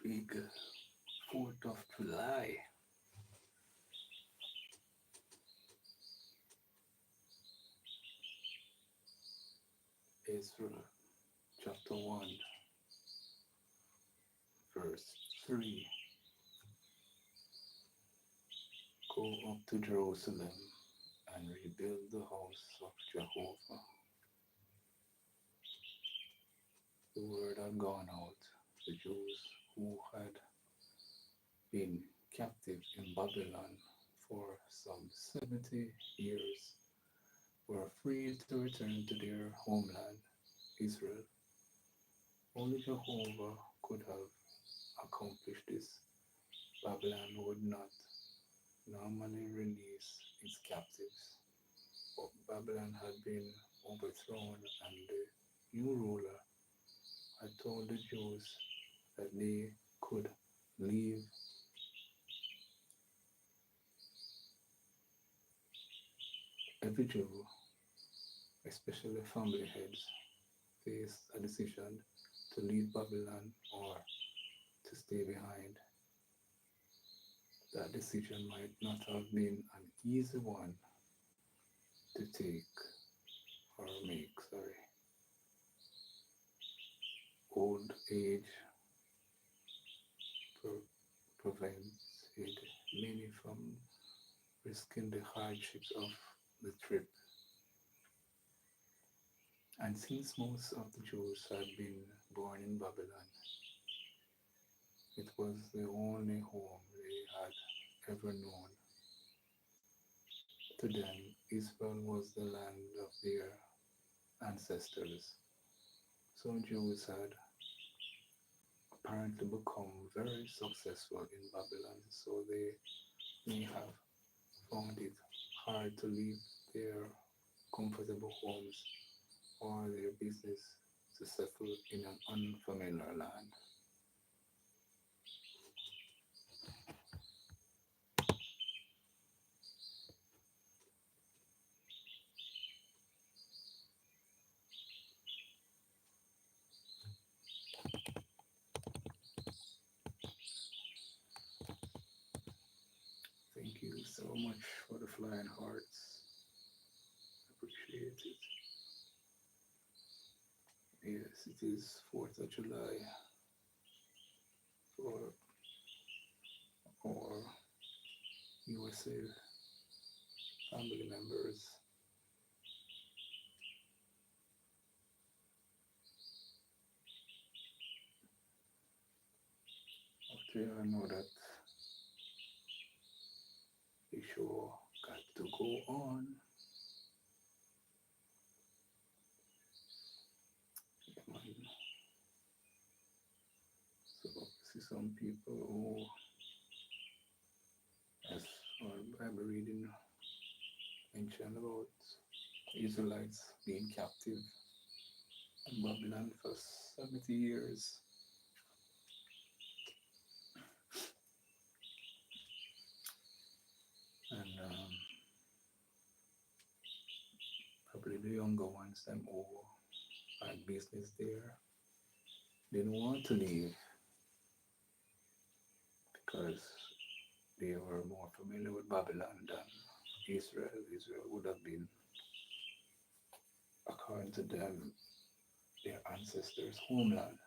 Big 4th of July, Ezra chapter 1, verse 3. Go up to Jerusalem and rebuild the house of Jehovah. The word had gone out. The Jews who had been captive in Babylon for some 70 years were free to return to their homeland, Israel. Only Jehovah could have accomplished this. Babylon would not normally release its captives, but Babylon had been overthrown, and the new ruler had told the Jews that they could leave. Every Jew, especially family heads, faced a decision to leave Babylon or to stay behind. That decision might not have been an easy one to take or make, sorry. Old age prevented many from risking the hardships of the trip. And since most of the Jews had been born in Babylon, it was the only home they had ever known. To them, Israel was the land of their ancestors. Some Jews had apparently become very successful in Babylon, so they may have found it hard to leave their comfortable homes or their business to settle in an unfamiliar land. Thank you so much for the flying hearts. Appreciate it. Yes, it is 4th of July for our USA family members. Okay, I know that the show got to go on. Come on. So, see some people who, as our Bible reading mentioned about Israelites being captive in Babylon for 70 years. And probably the younger ones, them who had business there, didn't want to leave because they were more familiar with Babylon than Israel. Israel would have been, according to them, their ancestors' homeland.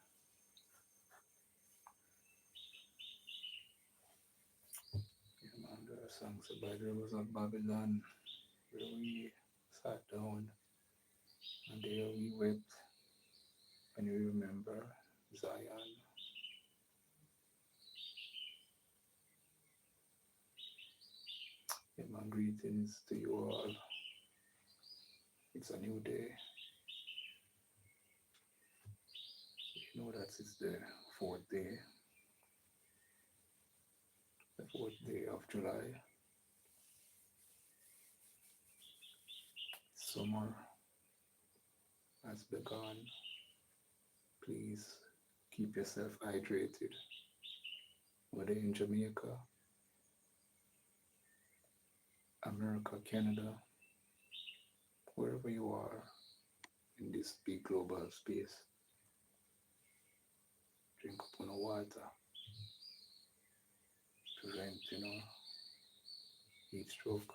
Yeah, man, there are songs about there was a Babylon where we sat down and there we wept and we remember Zion. Yeah, man, greetings to you all. It's a new day. You know that it's fourth day, the 4th day of July. Summer has begun. Please keep yourself hydrated. Whether in Jamaica, America, Canada, wherever you are in this big global space, drink up on the water, prevent, heat stroke.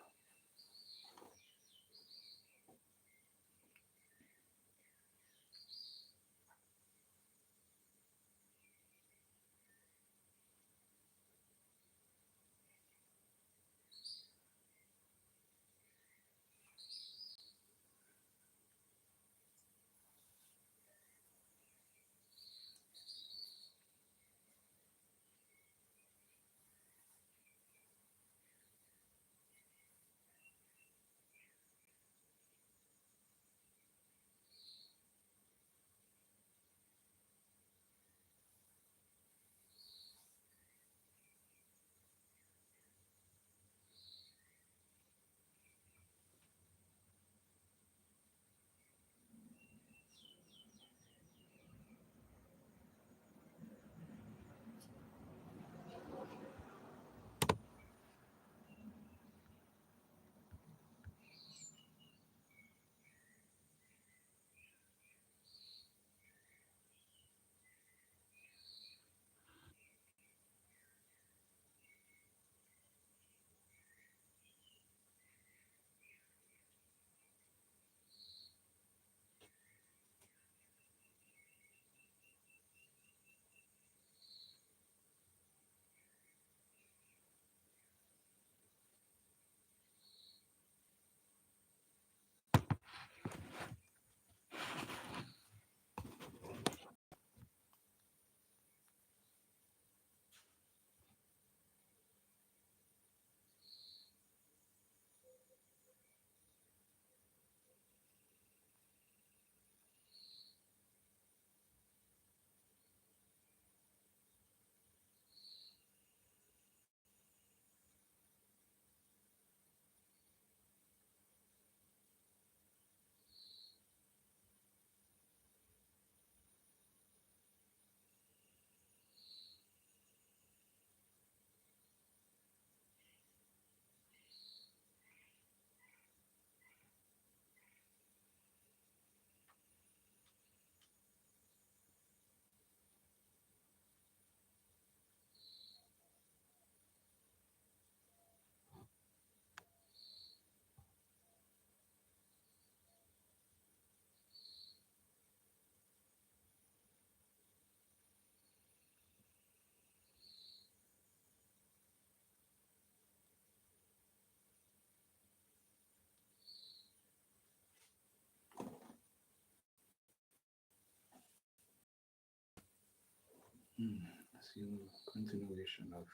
Assume continuation of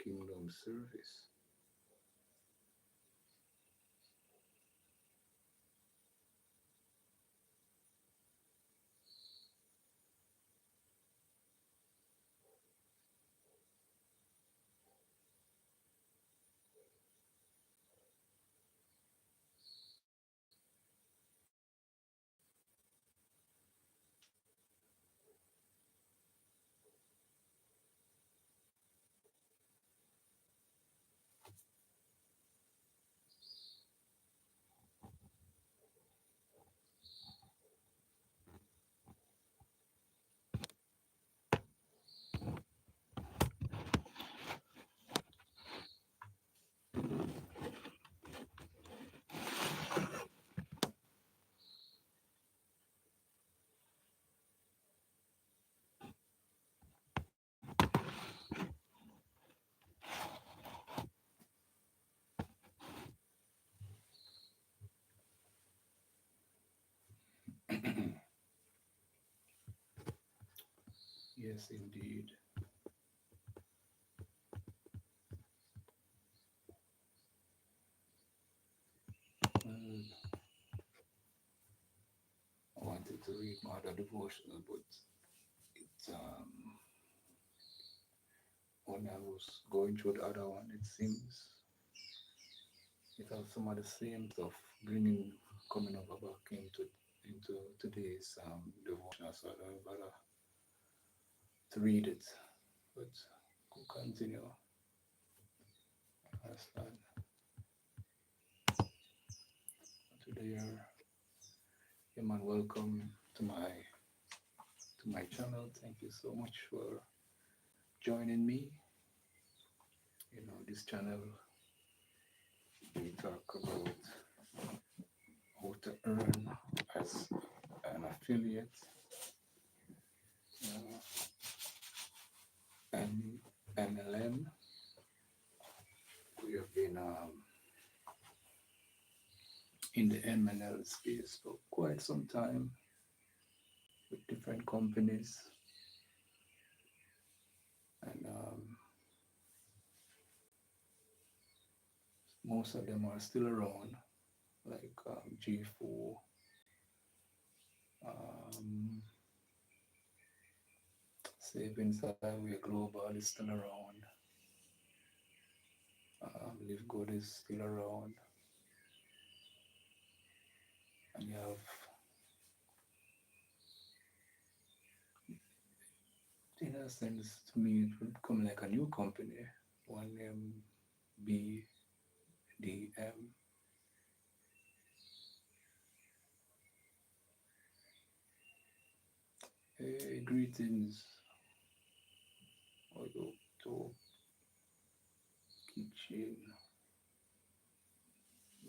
kingdom service. Yes, indeed. Well, I wanted to read more the devotional, but it when I was going through the other one, it seems it has some of the same stuff bringing coming up back into today's devotional. So I don't bother to read it, but we'll continue. Understand? Today, yeah, man, welcome to to my channel. Thank you so much for joining me. This channel, we talk about how to earn as an affiliate, uh, and MLM. We have been in the MLM space for quite some time with different companies, and most of them are still around, like G4, um, Savings Highway Global is still around, LiveGood is still around, and you have, in a sense, to me, it would become like a new company, one name BDM. Hey, greetings, Oyo to Kitchen.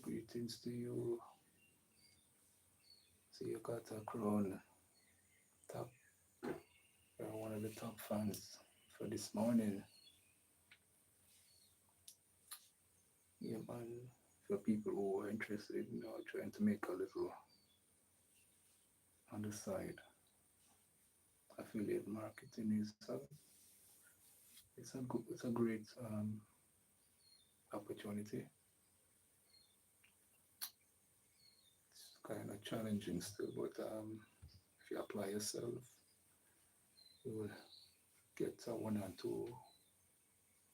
Greetings to you. See, you got a crown top. You're one of the top fans for this morning. Yeah, man. For people who are interested, trying to make a little on the side, affiliate marketing is it's a great opportunity. It's kind of challenging still, but if you apply yourself, you will get one or two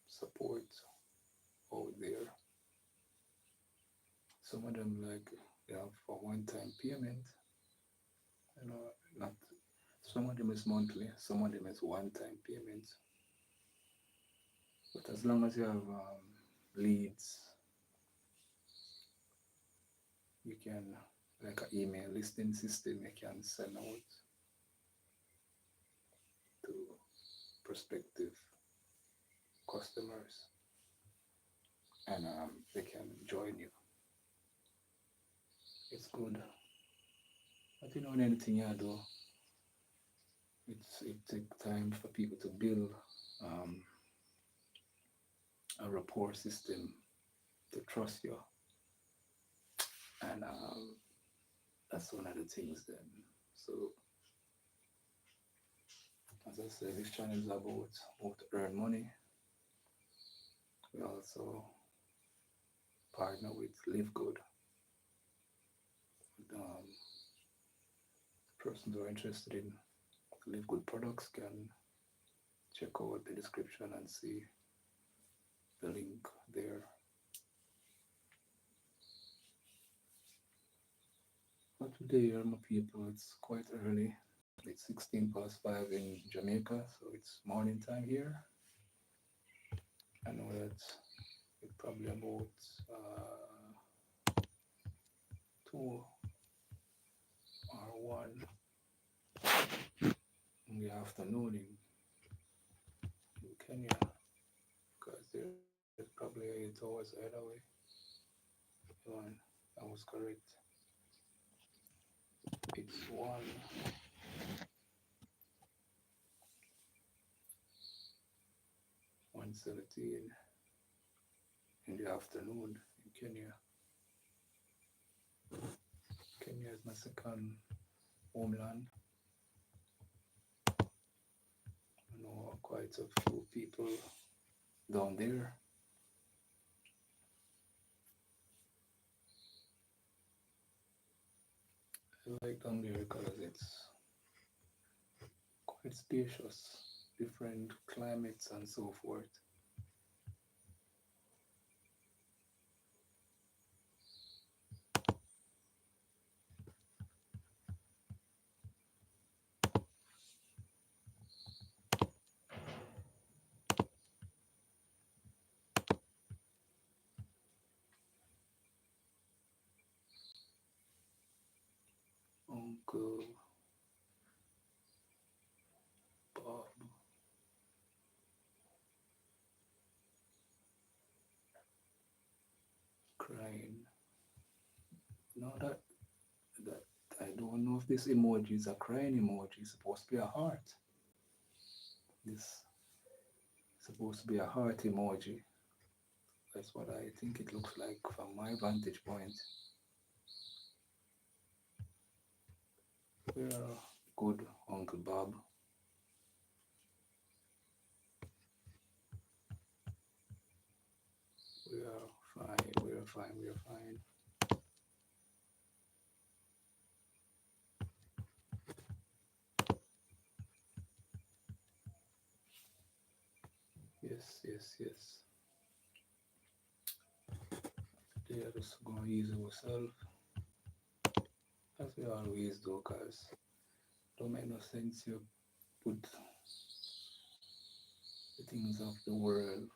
support out there. Some of them like they have for one-time payment, not some of them is monthly, some of them is one-time payment. But as long as you have leads, you can, like an email listing system, you can send out to prospective customers, and they can join you. It's good. But in anything you do, it takes time for people to build um, a rapport system to trust you, and that's one of the things then. So as I said, this channel is about how to earn money. We also partner with LiveGood. Persons who are interested in LiveGood products can check out the description and see the link there. But today, my people, it's quite early. It's 16 past 5 in Jamaica, so it's morning time here. I know that it's probably about 2 or 1 in the afternoon in Kenya, because there's probably 8 hours ahead away. One, that was correct. It's 1:17 in the afternoon in Kenya. Kenya is my second homeland. I know quite a few people down there. I like down there because it's quite spacious, different climates and so forth. Uncle crying. No, that I don't know if this emoji is a crying emoji. It's supposed to be a heart. This is supposed to be a heart emoji. That's what I think it looks like from my vantage point. We are good, Uncle Bob. We are fine. We are fine. We are fine. Yes, yes, yes. Today I just gonna ease ourselves as we always do, cause don't make no sense you put the things of the world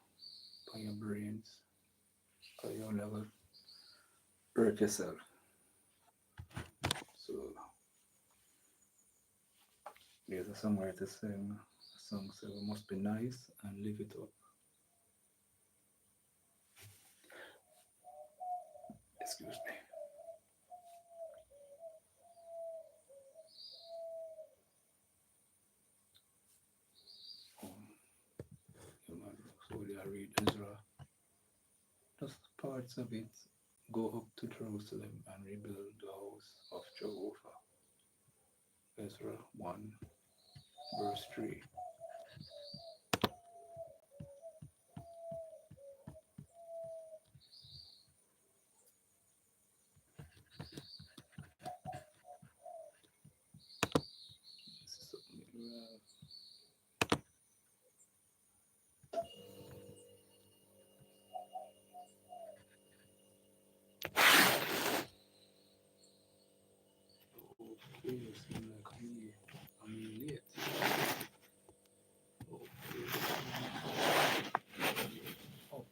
on your brains, cause you'll never hurt yourself. So there's a songwriter saying a song says we must be nice and live it up. Excuse me. Um, human, slowly I read Ezra. Just parts of it. Go up to Jerusalem and rebuild the house of Jehovah. Ezra 1 verse 3. So, okay, it seems like I'm late. Okay. Oh,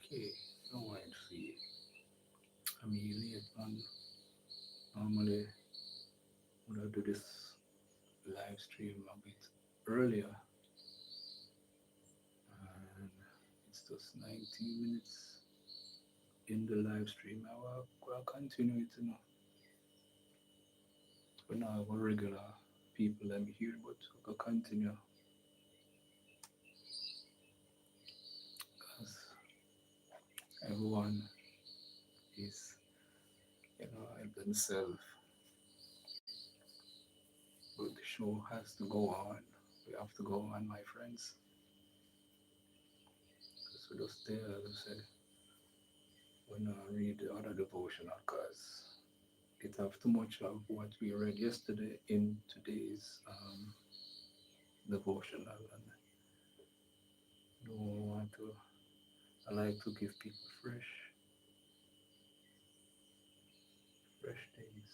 okay. Now I see. I'm late, man. Normally, when I do this live stream a bit earlier, and it's just 19 minutes in the live stream. I'll continue it, you know. We not have a regular people I'm here, but I'll continue because everyone is, help themselves. But the show has to go on. We have to go on, my friends. Because we just there, as I said, we not read the other devotional because it have too much of what we read yesterday in today's devotional, and don't want to. I like to give people fresh things.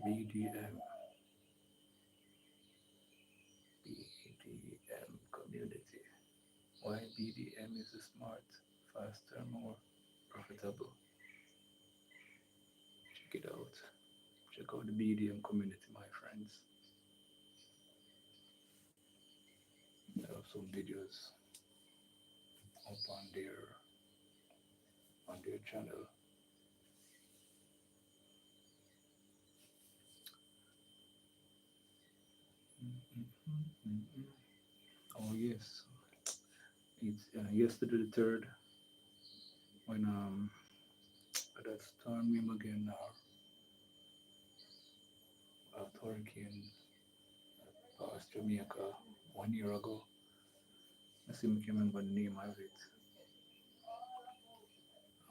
BDM, BDM community. Why BDM is smart, faster, more profitable. Check it out. Check out the BDM community, my friends. There are some videos up on their channel. Mm-hmm. Oh yes, it's yesterday the third when that storm came again now. Hurricane past Jamaica 1 year ago. I still can't remember the name of it.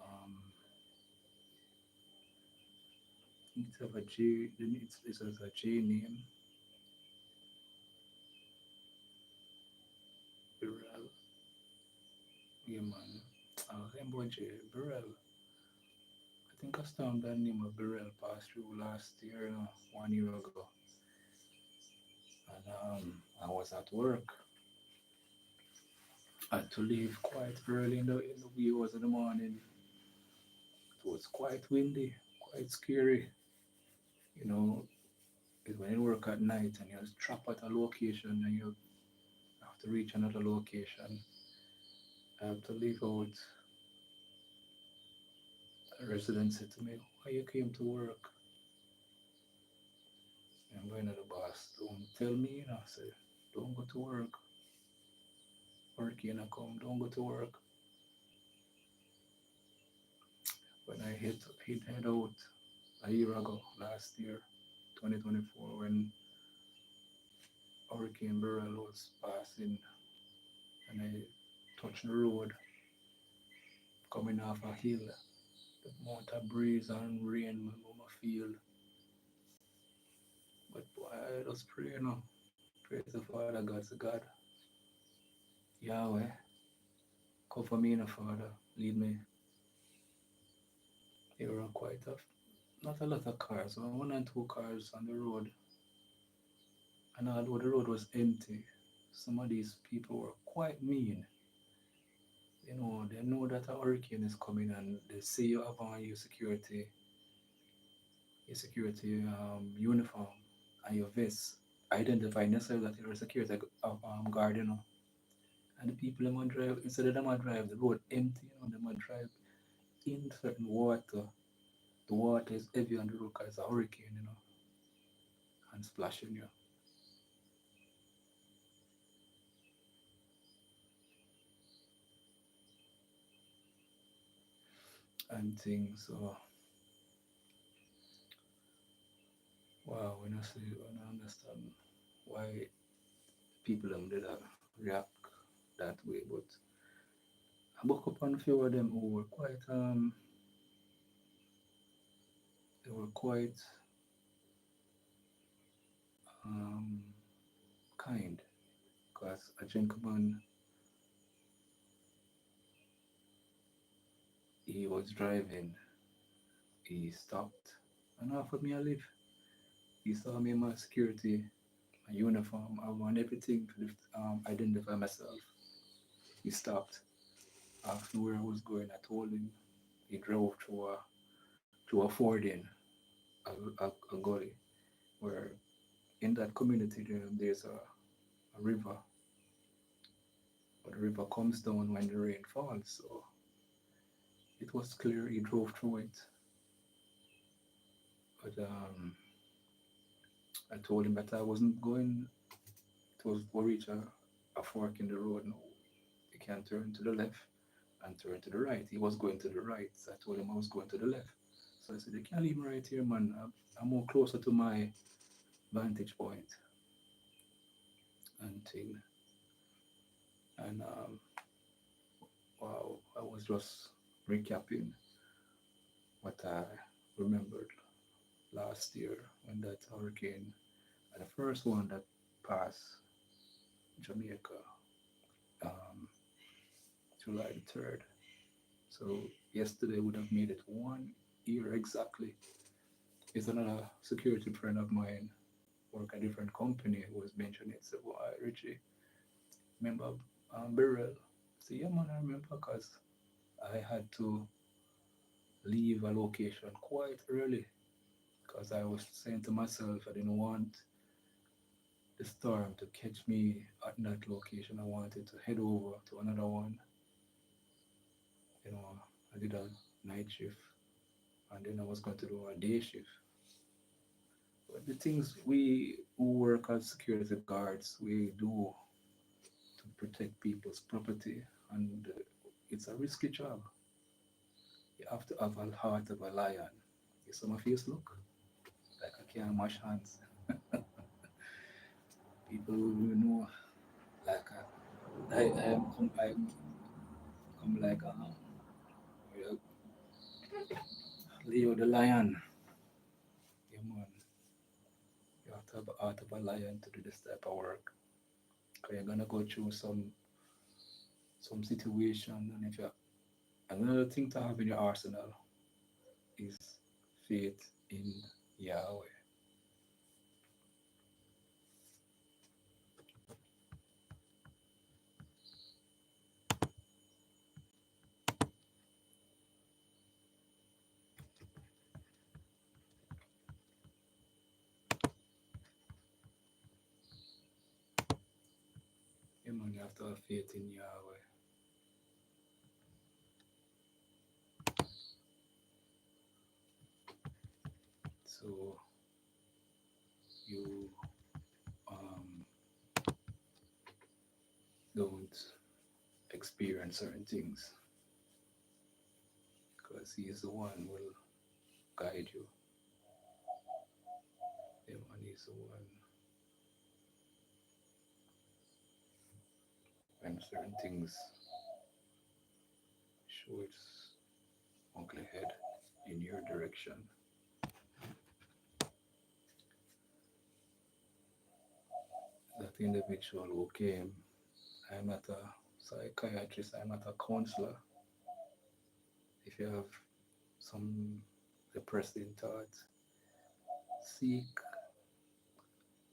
Um, it's have a J. Then it has a J name. Burrell. Yeah man. Remember J. Burrell. I think I storm that name of Burrell passed through last year, 1 year ago. And I was at work. I had to leave quite early in the wee hours of the morning. It was quite windy, quite scary. You know, is when you work at night and you're trapped at a location and you have to reach another location. I have to leave out a resident said to me, why you came to work? I'm going to the boss. Don't tell me, you know, say, don't go to work. Work in a come, don't go to work. When I head out a year ago, last year, 2024, when Hurricane Beryl was passing and I touched the road coming off a hill, the amount of breeze and rain I feel. But boy, I just pray, you know, praise the Father God, say God, Yahweh, cover me in the Father, lead me. There were quite a, not a lot of cars, one and two cars on the road. And although the road was empty, some of these people were quite mean. You know, they know that a hurricane is coming and they see you have on your security uniform and your vest, identifying yourself that you're a security guard, you know. And the people them might drive instead of them might drive the road empty, you know, they might drive in certain water. The water is heavy on the road because it's a hurricane, you know, and splashing you and things. So wow, when I understand why people them did react that way, but I woke up on a few of them who were quite they were quite um kind because a gentleman he was driving, he stopped and offered me a lift. He saw me in my security, my uniform, I want everything to identify myself. He stopped, asked me where I was going. I told him. He drove through a fording, a gully, where in that community there's a river, but the river comes down when the rain falls. So it was clear he drove through it. But I told him that I wasn't going to reach a fork in the road. No, you can't turn to the left and turn to the right. He was going to the right. So I told him I was going to the left. So I said, you can't leave me right here, man. I'm more closer to my vantage point and thing. And wow, I was just recapping what I remembered last year when that hurricane, the first one that passed Jamaica, um, July the 3rd. So yesterday would have made it 1 year exactly. It's another security friend of mine, work at a different company, who was mentioning it. So, why, Richie, remember Beryl? So, yeah, man, I remember because I had to leave a location quite early because I was saying to myself I didn't want the storm to catch me at that location. I wanted to head over to another one. You know, I did a night shift and then I was going to do a day shift. But the things we who work as security guards, we do to protect people's property, and it's a risky job. You have to have a heart of a lion. You see my face look like I can't mash hands. People will know like I'm like Leo the lion. Yeah, man. You have to have a heart of a lion to do this type of work. Cause you're gonna go through some situation, and if you another thing to have in your arsenal is faith in Yahweh. you have to have faith in Yahweh. So you um, don't experience certain things because He's the one who will guide you. Him and He's the one when certain things show its ugly head in your direction. That individual who came, I'm not a psychiatrist, I'm not a counselor. If you have some depressing thoughts, seek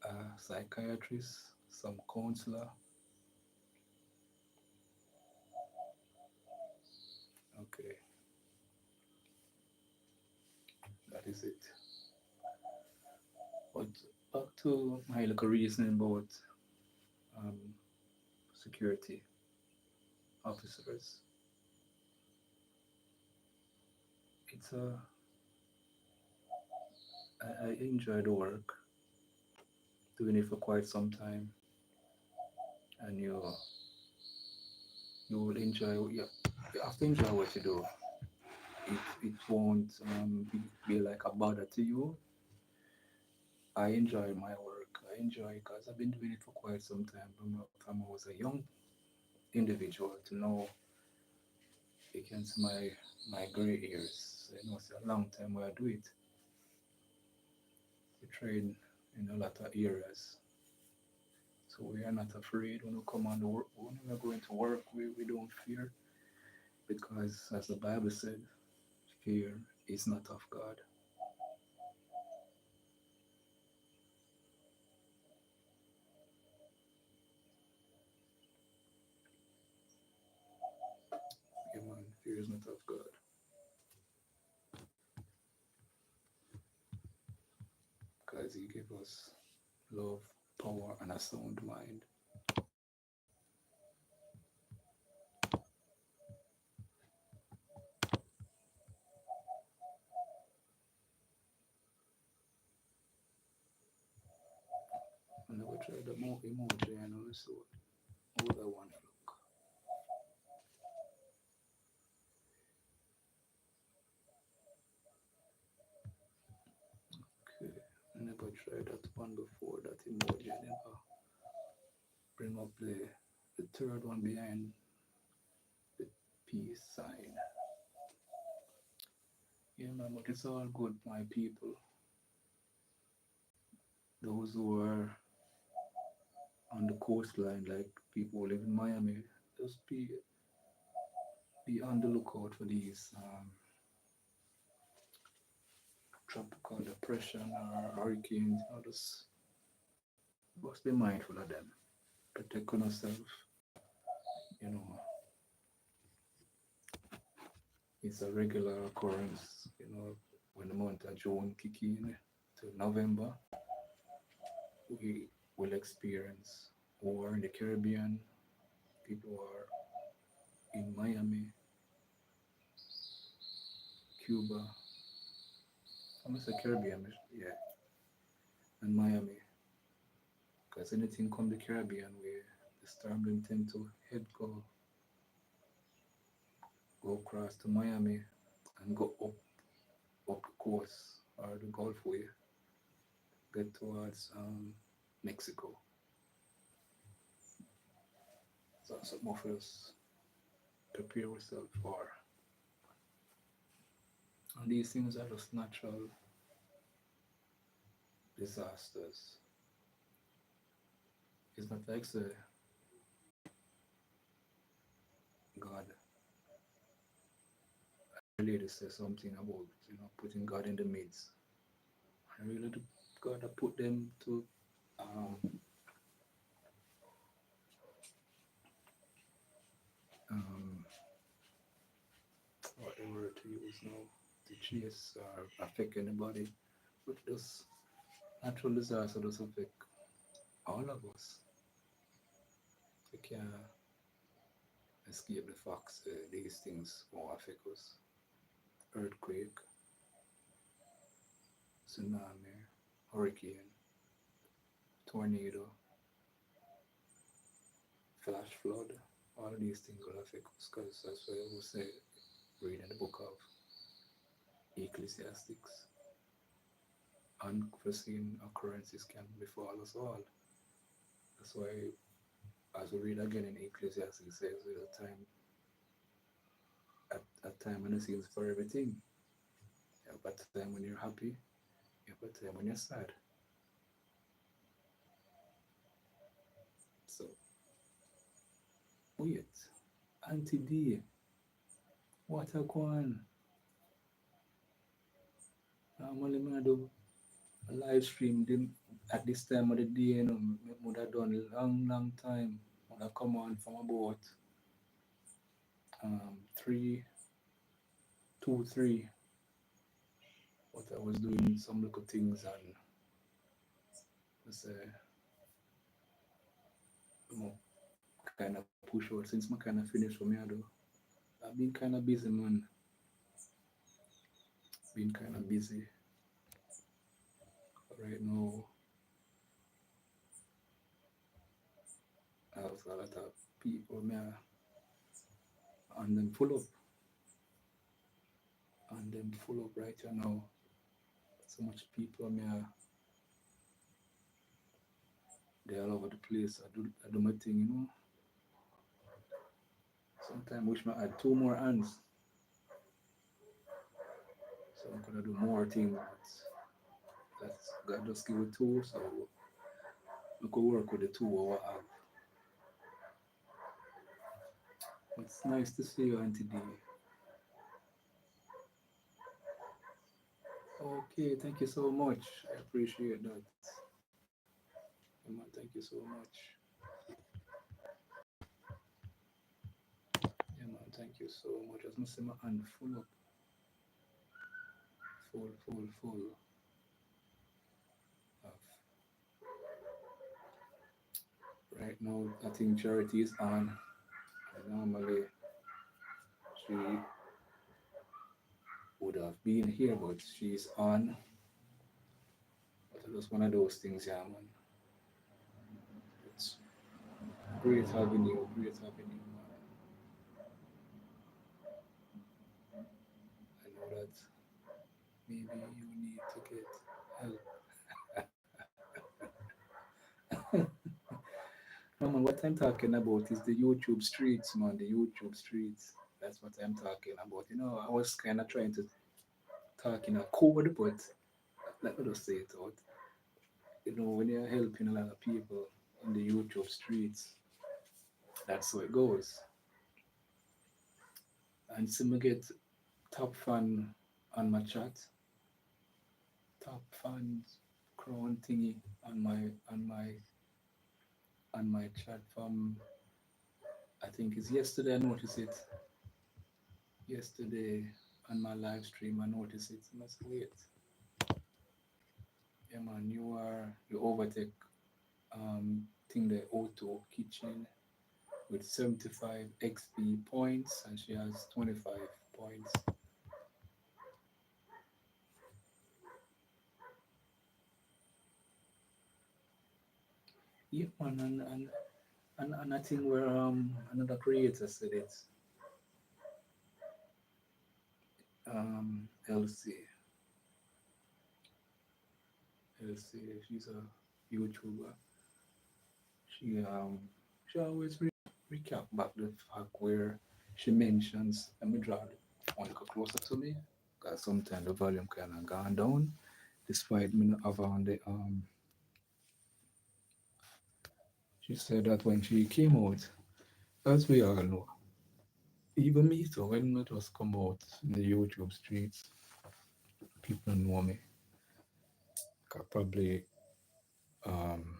a psychiatrist, some counselor. Okay, that is it. But back to my little reasoning about um, security officers. It's a I enjoy the work, doing it for quite some time, and you will enjoy. You have to enjoy what you do. It won't be like a bother to you. I enjoy my work. I enjoy it because I've been doing it for quite some time. From I was a young individual to now against my gray hairs. You know, it's a long time where I do it. We train in a lot of areas. So we are not afraid when we come on the work. When we are going to work, we don't fear because, as the Bible said, fear is not of God. Yeah, man, fear is not of God because He gave us love, power, and a sound mind. I never tried the more emoji and also all I want to look. Okay, I never tried that one before, that emoji. I never bring up the third one behind the peace sign. Yeah, man, but it's all good, my people. Those who are on the coastline, like people who live in Miami, just be on the lookout for these tropical depression or hurricanes. You know, just be mindful of them. Protect yourself. You know, it's a regular occurrence. You know, when the month of June kick in to November, we will experience war in the Caribbean. People are in Miami, Cuba. I'm gonna say Caribbean, yeah, and Miami. Because anything come the Caribbean way, the storm them tend to go across to Miami and go up the coast or the Gulf way, get towards Mexico. So that's what most of us prepare ourselves for. And these things are just natural disasters. It's not like say God really to say something about putting God in the midst. I really do gotta put them to um, um, what the word to use now to chase or affect anybody, but this natural disaster does affect all of us. We can't escape the facts. These things will affect us. Earthquake, tsunami, hurricane, tornado, flash flood. All of these things will affect us because that's what I will say, reading the book of Ecclesiastics. Unforeseen occurrences can befall us all. That's why, as we read again in Ecclesiastes, it says there's a time and a season for everything. You have a time when you're happy, you have a time when you're sad. So, wait, Auntie D, what a going? Normally, I do a live stream at this time of the day, would have done a long, long time. Would have come on from about 3, 2, 3. But I was doing some little things and let's say, kind of push out since I kind of finished for me. I do. I've been kind of busy, man. Been kind of busy right now. I have a lot of people, me, and them full up right here now. So much people, me, they all over the place. I do my thing, Sometimes wish I had two more hands, so I'm gonna do more things. But that's God just give it two, so we could work with the two what I have. It's nice to see you, Auntie D. Okay, thank you so much. I appreciate that. Yeah, man, thank you so much. Yeah, man, thank you so much. As I say, my hand full up, full of right now. I think Charity is on. Normally she would have been here, but she's on. But it was one of those things, yeah, man. It's great having you. I know that maybe you need to get help. No, man, what I'm talking about is the YouTube streets, man. The YouTube streets. That's what I'm talking about. I was kind of trying to talk in a code, but let me just say it out. When you're helping a lot of people in the YouTube streets, that's how it goes. And so me get top fan on my chat, top fans crown thingy on my chat from I think it's yesterday. I noticed it yesterday on my live stream. I noticed it. I must wait. Yeah, man, you overtake thing the auto kitchen with 75 XP points, and she has 25 points. Yeah, man, and I think where another creator said it, Elsie, she's a YouTuber. She always recap back the fact where she mentions. Let me draw one little closer to me, because sometimes the volume kind of gone down, despite me not have on the She said that when she came out, as we all know, even me too, when it was come out in the YouTube streets, people know me. Probably um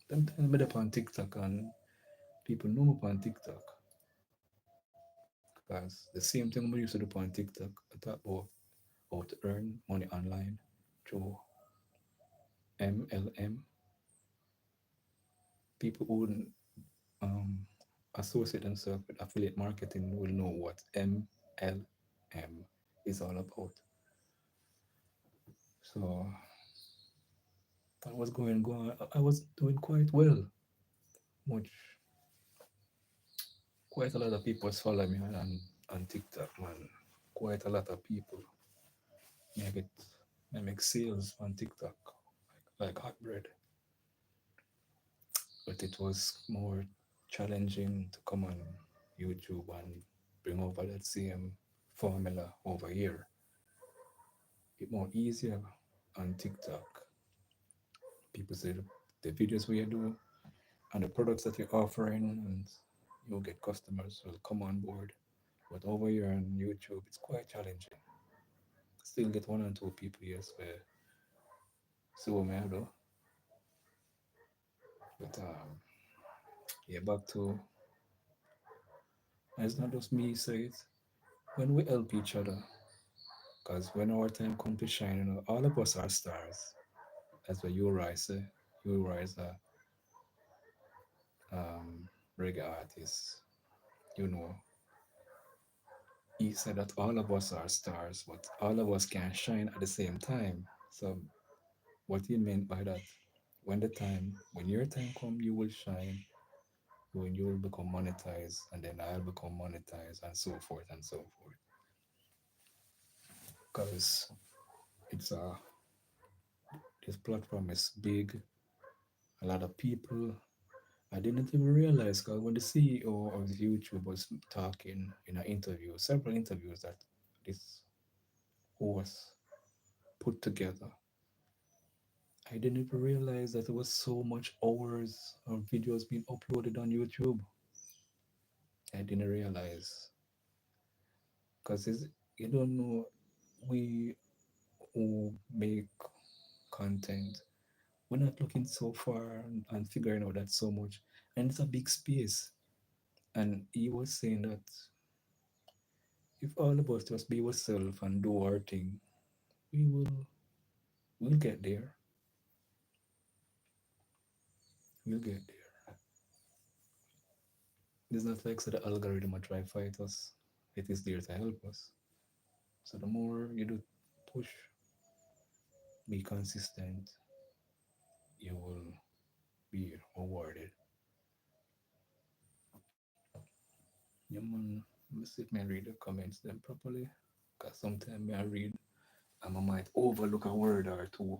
sometimes I'm up on TikTok and people know me on TikTok. Because the same thing we used to do on TikTok, I talk about how to earn money online through MLM. People who um, associate themselves with affiliate marketing will know what MLM is all about. So I was doing quite well. Much, quite a lot of people follow me on TikTok, man. Quite a lot of people. Me I get, I make sales on TikTok like hot bread. But it was more challenging to come on YouTube and bring over that same formula over here. It more easier on TikTok. People say the videos we do and the products that you're offering, and you'll get customers who'll come on board. But over here on YouTube, it's quite challenging. Still get one or two people, yes, where see what I do. But yeah, back to, it's not just me say it. When we help each other, because when our time comes to shine, all of us are stars. That's what Uri say. Uri is a reggae artist. You know, he said that all of us are stars, but all of us can shine at the same time. So what he meant by that, when your time come, you will shine, when you will become monetized, and then I'll become monetized, and so forth and so forth. Because it's this platform is big, a lot of people. I didn't even realize because when the CEO of YouTube was talking in an interview, several interviews that this was put together, I didn't even realize that there was so much hours of videos being uploaded on YouTube. I didn't realize because you don't know, we who make content, we're not looking so far and figuring out that so much, and it's a big space. And he was saying that if all of us just be ourselves and do our thing, we we'll get there. We'll get there. It's not like so the algorithm will try to fight us. It is there to help us. So the more you do push, be consistent, you will be rewarded. Yeah, man. Let me see if I read the comments then properly. Because sometimes I read and I might overlook a word or two.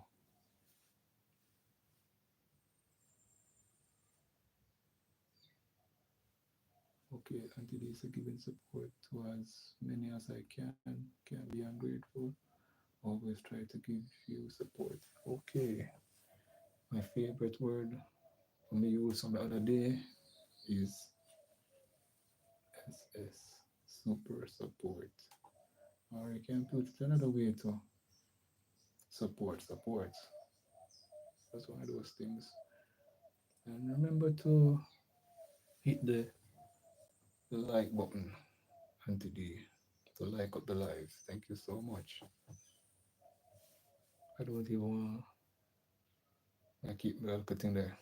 Okay, Auntie Lisa giving support to as many as I can be ungrateful. Always try to give you support. Okay, my favorite word for me use on the other day is SS, super support. Or you can put it another way to support. That's one of those things. And remember to hit the like button and to like up the live. Thank you so much. I don't even want to keep the little thing there.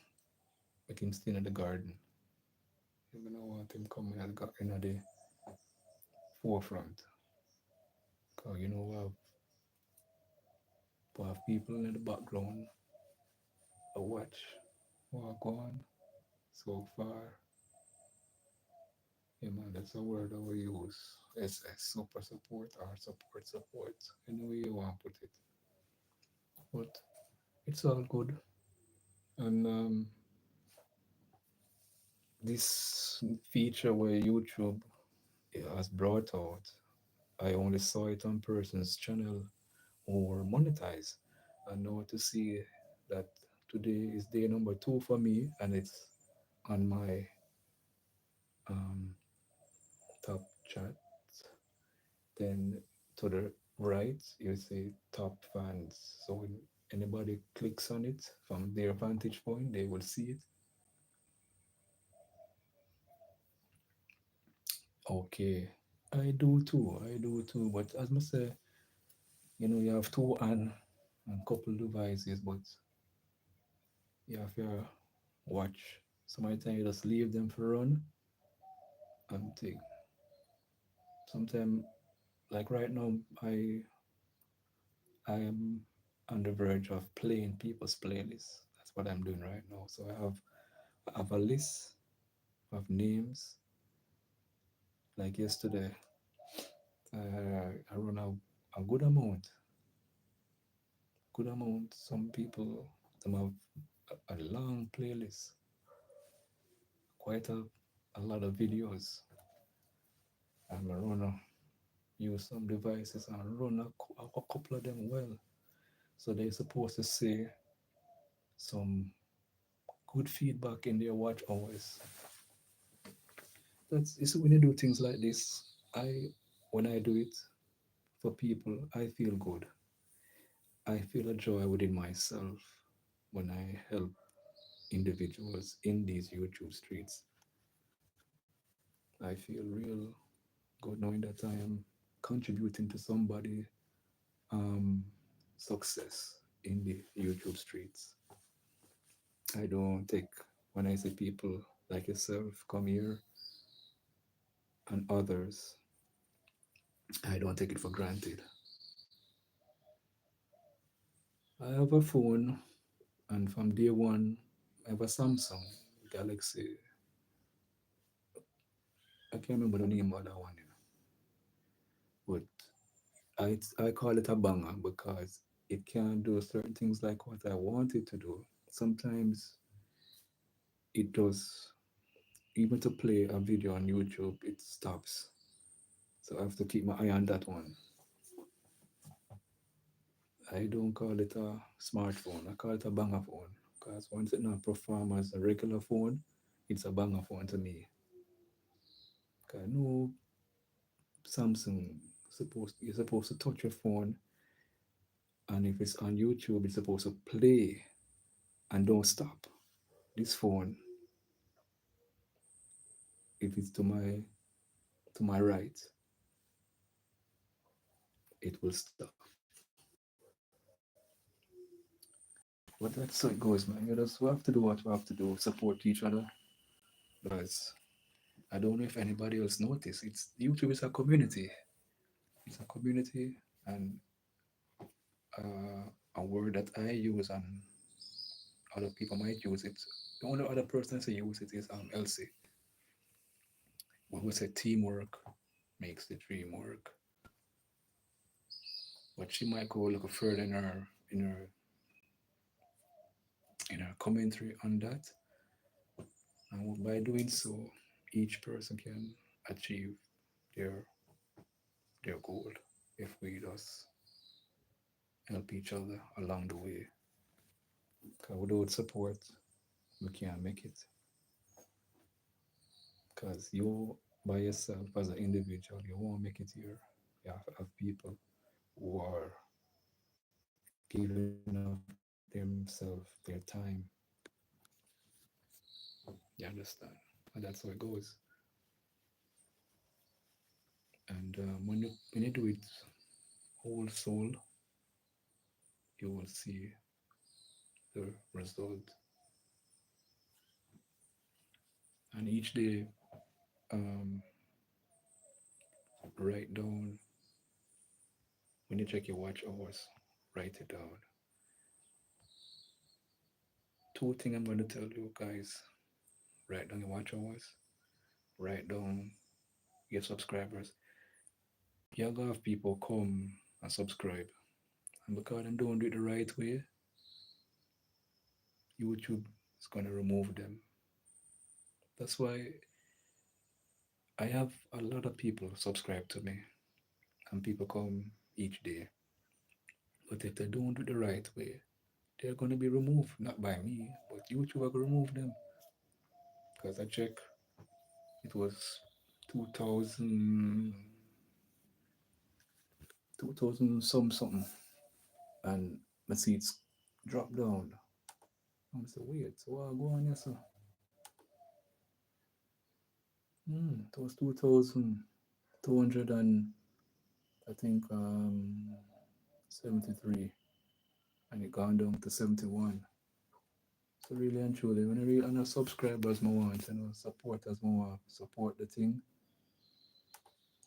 Make him stay in the garden. Even I want him coming in the forefront. Cause we have people in the background to watch what go on so far. Yeah man, that's a word that we use. It's a super support or support. Any way you want to put it. But it's all good. And this feature where YouTube has brought out, I only saw it on person's channel or monetize. And now to see that today is day number 2 for me, and it's on my um, top chat. Then to the right, you see top fans. So when anybody clicks on it from their vantage point, they will see it. Okay, I do too. But as I say, you have two and couple devices, but you have to watch. Some of the time you just leave them for run and take. Sometimes, like right now, I am on the verge of playing people's playlists. That's what I'm doing right now. So I have a list of names. Like yesterday, I run a good amount. Some people them have a long playlist, quite a lot of videos. I'm a runner. Use some devices and run a couple of them well. So they're supposed to say some good feedback in their watch hours. That's it's when you do things like this. When I do it for people, I feel good. I feel a joy within myself when I help individuals in these YouTube streets. I feel real good knowing that I am contributing to somebody um, success in the YouTube streets. I don't take when I see people like yourself come here and others, I don't take it for granted. I have a phone, and from day one, I have a Samsung Galaxy. I can't remember the name of that one, but I call it a banger because it can do certain things like what I want it to do. Sometimes it does, even to play a video on YouTube, it stops. So I have to keep my eye on that one. I don't call it a smartphone, I call it a banger phone because once it not perform as a regular phone, it's a banger phone to me. 'Cause I know Samsung you're supposed to touch your phone, and if it's on YouTube, it's supposed to play and don't stop. This phone, if it's to my right, it will stop. But that's how it goes, man. You just have to do what you have to do, support each other. Because I don't know if anybody else noticed. It's YouTube is a community. It's a community, and a word that I use and other people might use it. The only other person to use it is Elsie. We would say teamwork makes the dream work. But she might go a little further in her commentary on that. And by doing so, each person can achieve their their goal if we just help each other along the way. Because without support, we can't make it. Because you by yourself as an individual, you won't make it here. You have to have people who are giving of themselves, their time. You understand? And that's how it goes. And when you do it whole soul, you will see the result. And each day, um, write down when you check your watch hours. Write it down. Two things I'm going to tell you guys: write down your watch hours. Write down your subscribers. You're gonna have people come and subscribe, and because they don't do it the right way, YouTube is gonna remove them. That's why I have a lot of people subscribe to me, and people come each day. But if they don't do it the right way, they're gonna be removed, not by me, but YouTube will remove them. Because I check, it was 2000, 2000 something, and my seats dropped down. I'm so weird. So what go on here, so? It was 2,200 and I think 73, and it gone down to 71. So really and truly, when I real and subscribers I want, supporters I want support the thing.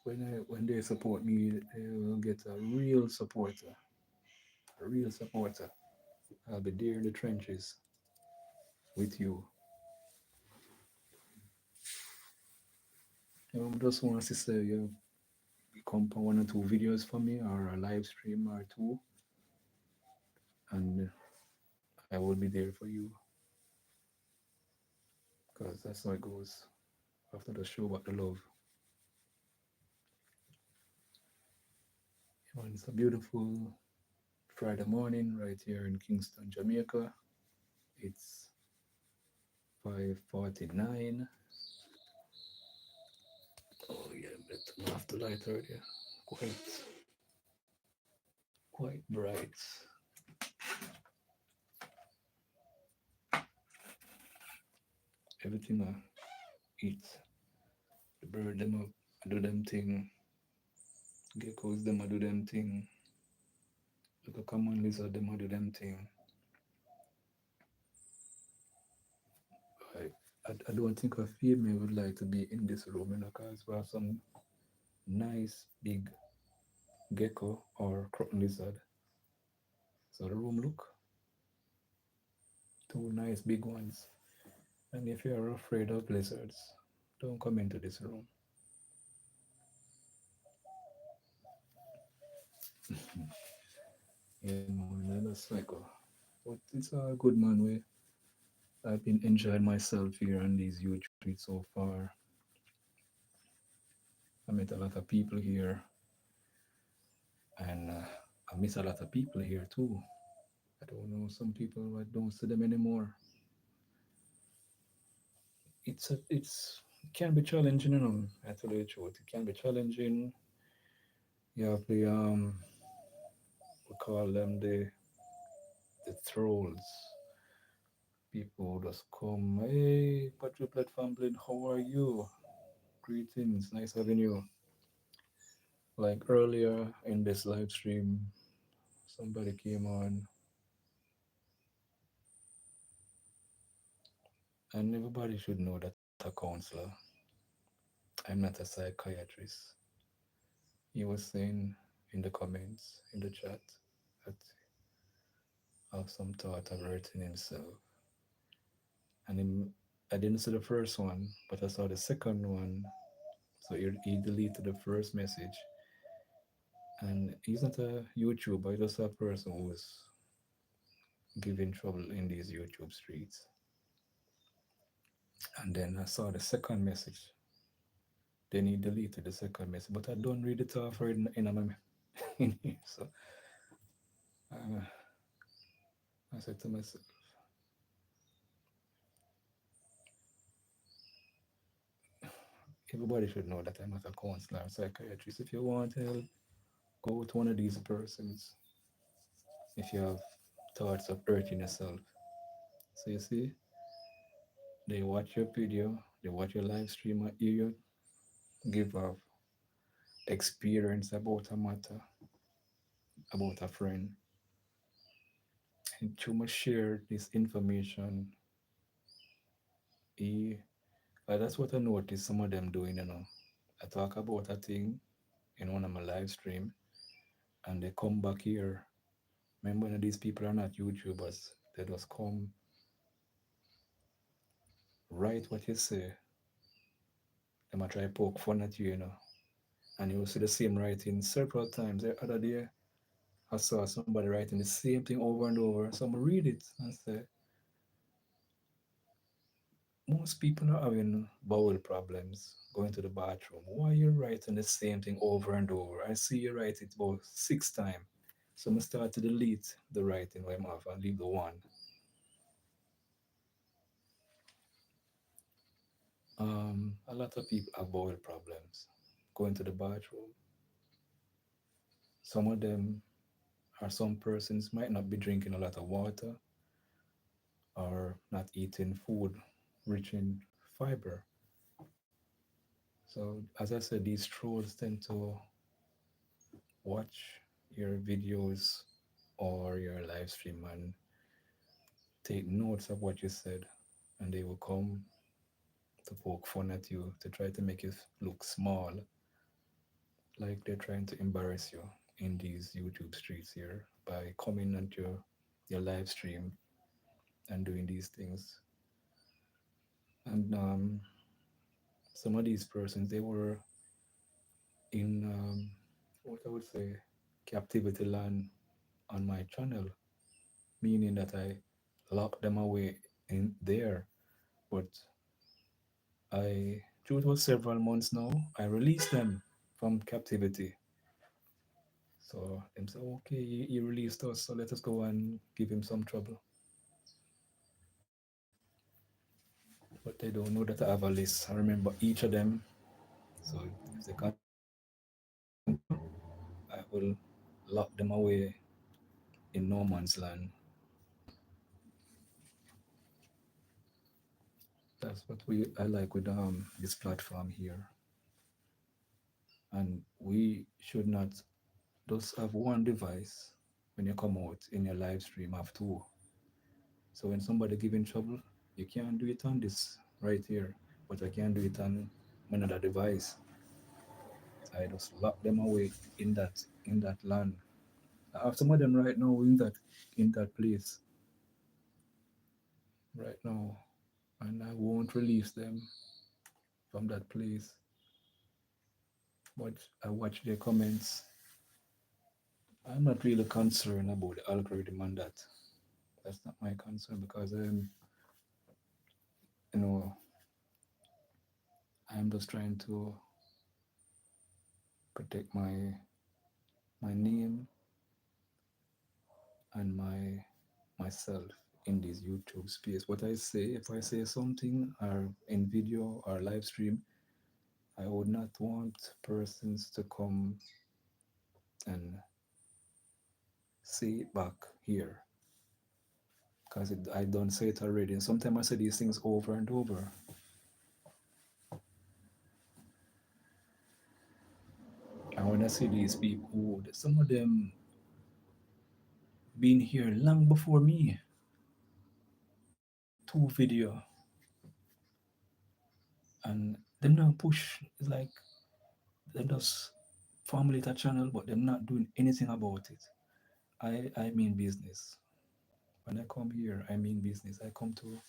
When they support me, they will get a real supporter. I'll be there in the trenches with you. I just want to say you come for 1 or 2 videos for me or a live stream or two, and I will be there for you because that's how it goes. After the show about the love. It's a beautiful Friday morning right here in Kingston, Jamaica. It's 5:49. Oh yeah, but I have the light earlier. Quite quite bright. Everything I eat. The bird them up, I do them thing. Geckos them I do them thing. Like a common lizard them I do them thing. I don't think a female would like to be in this room, because we have some nice big gecko or crown lizard. So the room look two nice big ones. And if you're afraid of lizards, don't come into this room. Yeah, man, that's like but it's a good man way. I've been enjoying myself here on these YouTube streets so far. I met a lot of people here, and I miss a lot of people here too. I don't know some people. I don't see them anymore. It can be challenging, I tell you the truth. It can be challenging. You have we call them the trolls. People just come, hey, Quadruplet family, how are you? Greetings, nice having you. Like earlier in this live stream, somebody came on, and everybody should know that I'm not a counselor. I'm not a psychiatrist. He was saying in the comments, in the chat, that have some thought of hurting himself. And I didn't see the first one, but I saw the second one. So he deleted the first message. And he's not a YouTuber, he's just a person who's giving trouble in these YouTube streets. And then I saw the second message. Then he deleted the second message, but I don't read it off in my in here. So uh, I said to myself, everybody should know that I'm not a counselor or psychiatrist. If you want help, go to one of these persons if you have thoughts of hurting yourself. So you see, they watch your video, they watch your live stream, or hear you give off experience about a matter, about a friend, and too much share this information. He, that's what I noticed some of them doing. I talk about a thing in one of my live stream, and they come back here. Remember, these people are not YouTubers. They just come, write what you say. They might try poke fun at you. And you will see the same writing several times. The other day, I saw somebody writing the same thing over and over. So I read it and say, most people are having bowel problems going to the bathroom. Why are you writing the same thing over and over? I see you write it about 6 times. So I start to delete the writing when I'm off and leave the one. A lot of people have bowel problems going to the bathroom. Some of them or some persons might not be drinking a lot of water or not eating food rich in fiber. So, as I said, these trolls tend to watch your videos or your live stream and take notes of what you said, and they will come to poke fun at you to try to make you look small, like they're trying to embarrass you in these YouTube streets here by coming on your live stream and doing these things. And some of these persons, they were in what I would say captivity land on my channel, meaning that I locked them away in there. But through it was several months now, I released them from captivity. So them say, okay, he released us, so let us go and give him some trouble. But they don't know that I have a list. I remember each of them. So if they continue to come here, I will lock them away in no man's land. That's what I like with this platform here. And we should not just have one device when you come out in your live stream, have two. So when somebody giving trouble, you can't do it on this right here, but I can do it on another device. I just lock them away in that land. I have some of them right now in that place right now, and I won't release them from that place. But I watch their comments. I'm not really concerned about the algorithm and that. That's not my concern because you know, I'm just trying to protect my name and myself in this YouTube space. What I say, if I say something or in video or live stream, I would not want persons to come and say it back here because I don't say it already. And sometimes I say these things over and over. And when I see these people, some of them been here long before me, two video, and them not push. It's like they just formulate a channel, but them not doing anything about it. I mean business. When I come here, I mean business. I come to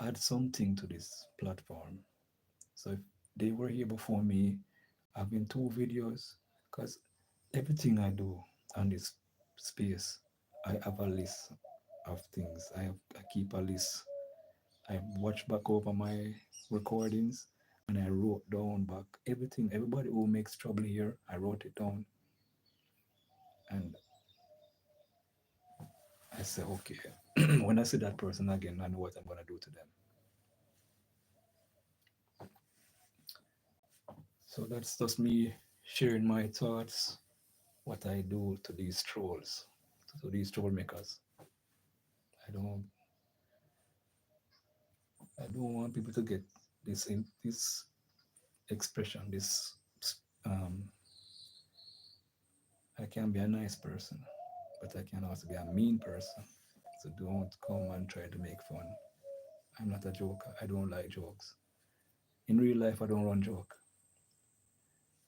add something to this platform. So if they were here before me, having two videos, because everything I do on this space, I have a list of things. I keep a list. I watch back over my recordings and I wrote down back everything. Everybody who makes trouble here, I wrote it down. And I say, okay, when I see that person again, I know what I'm going to do to them. So that's just me sharing my thoughts, what I do to these trolls, to these trollmakers. I don't, I don't want people to get this expression. Um, I can be a nice person, but I can also be a mean person. So don't come and try to make fun. I'm not a joker. I don't like jokes. In real life, I don't run joke.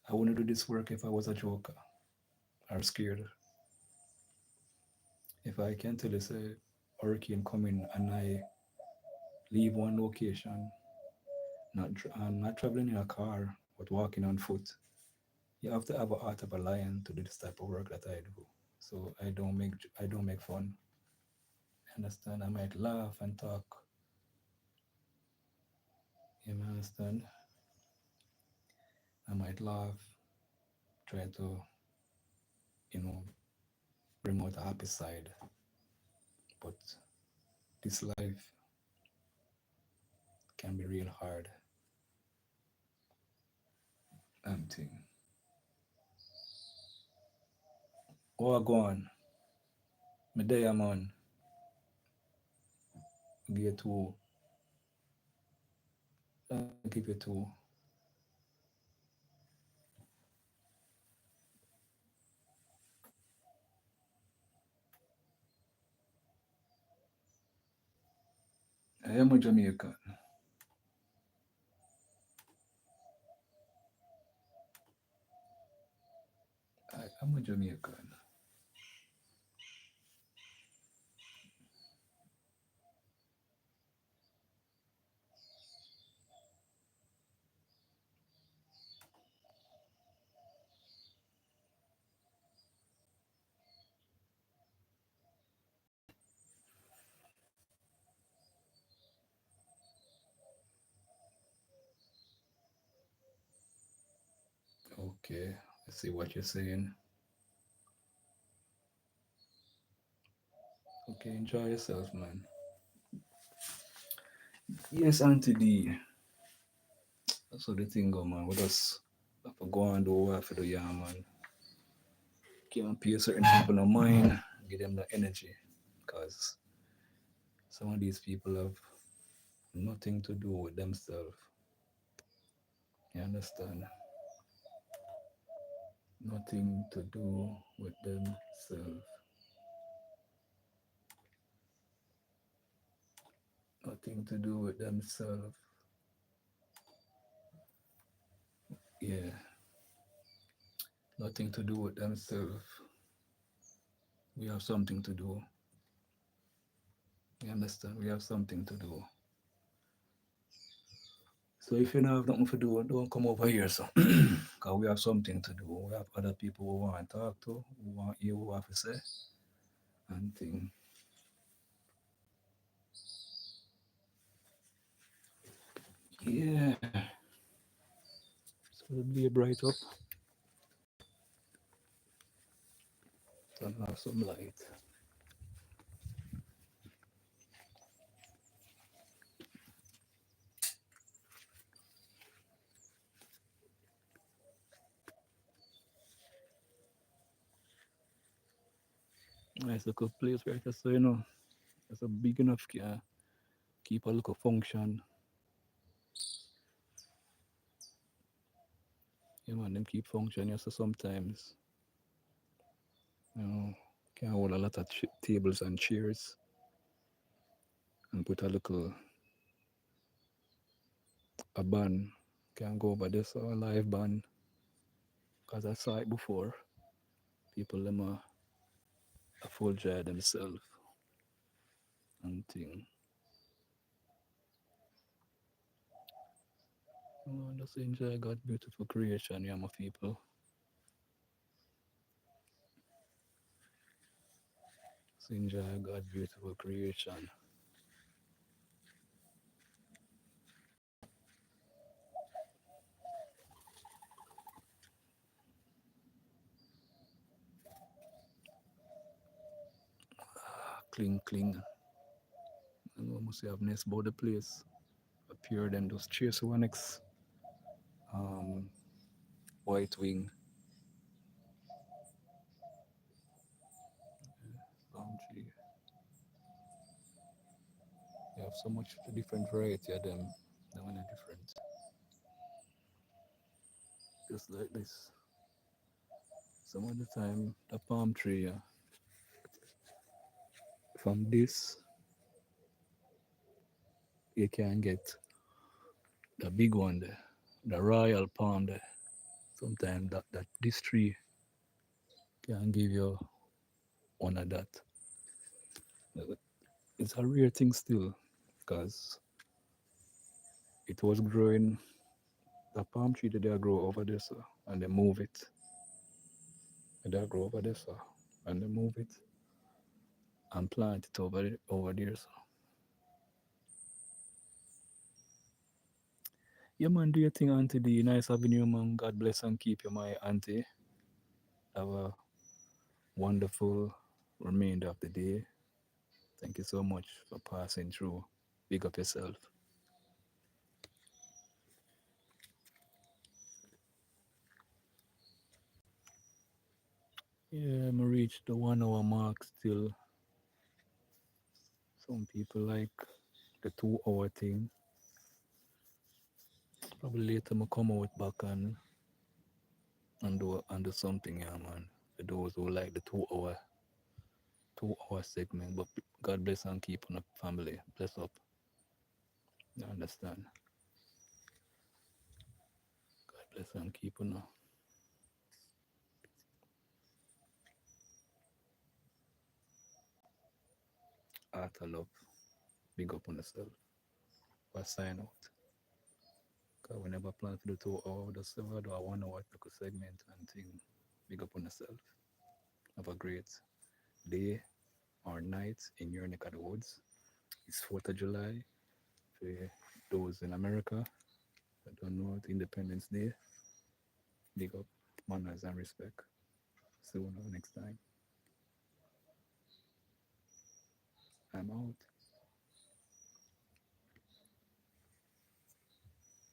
I wouldn't do this work if I was a joker or scared. If I can tell you, say, hurricane coming and I leave one location, I'm not traveling in a car, but walking on foot, you have to have a heart of a lion to do this type of work that I do. So I don't make fun. Understand? I might laugh and talk. You understand? I might laugh, try to, you know, bring out a happy side. But this life can be real hard and thing. Oh, I go on. My day I'm on. Give two. I give you two. I am a Jamaican. I am a Jamaican. Okay, I see what you're saying. Okay, enjoy yourself, man. Yes, Auntie D. That's how the thing go, man. We just have to go and do what we have to do, yeah, man. Can't pay certain people no mind, give them the energy. Because some of these people have nothing to do with themselves. You understand? Nothing to do with themselves. Nothing to do with themselves. Yeah. Nothing to do with themselves. We have something to do. You understand? We have something to do. So if you don't have nothing to do, don't come over here, so. Because we have something to do. We have other people who want to talk to, who want you, who have to say, and thing. Yeah. So the be bright up. Turn off some light. It's a good place right there, so you know. It's a big enough keep a look of function. Yeah man, them keep function, so sometimes, you know, can hold a lot of tables and chairs and put a little a band. Can go over this or a live band. Cause I saw it before. People them a full joy themselves and thing. Just enjoy God's beautiful creation, yeah, my people. Just enjoy God's beautiful creation. Cling, cling. And we must have nice about the place. Appear then those chase one next um, white wing palm tree. You have so much different variety of them. They are different. Just like this. Some of the time the palm tree from this you can get the big one there, the royal palm there. Sometimes that this tree can give you one of that. It's a rare thing still because it was growing. The palm tree that they grow over there, so, and they move it. They grow over there, so, and they move it and plant it over there. So. Yeah, man, do you think, Auntie D? Nice having you, man. God bless and keep you, my auntie. Have a wonderful remainder of the day. Thank you so much for passing through. Big up yourself. Yeah, I'm reached the 1 hour mark still. Some people like the 2 hour thing. Probably later I'm come out back and do something, yeah, man. For those who like the 2 hour segment. But God bless and keep on the family. Bless up. You understand? God bless and keep you know. Heart of love. Big up on yourself. But sign out. Because we never plan to do 2 hours. Just do a 1 hour like a segment and thing. Big up on yourself. Have a great day or night in your neck of the woods. It's 4th of July. For those in America that don't know it, Independence Day. Big up, manners and respect. See you next time. I'm out.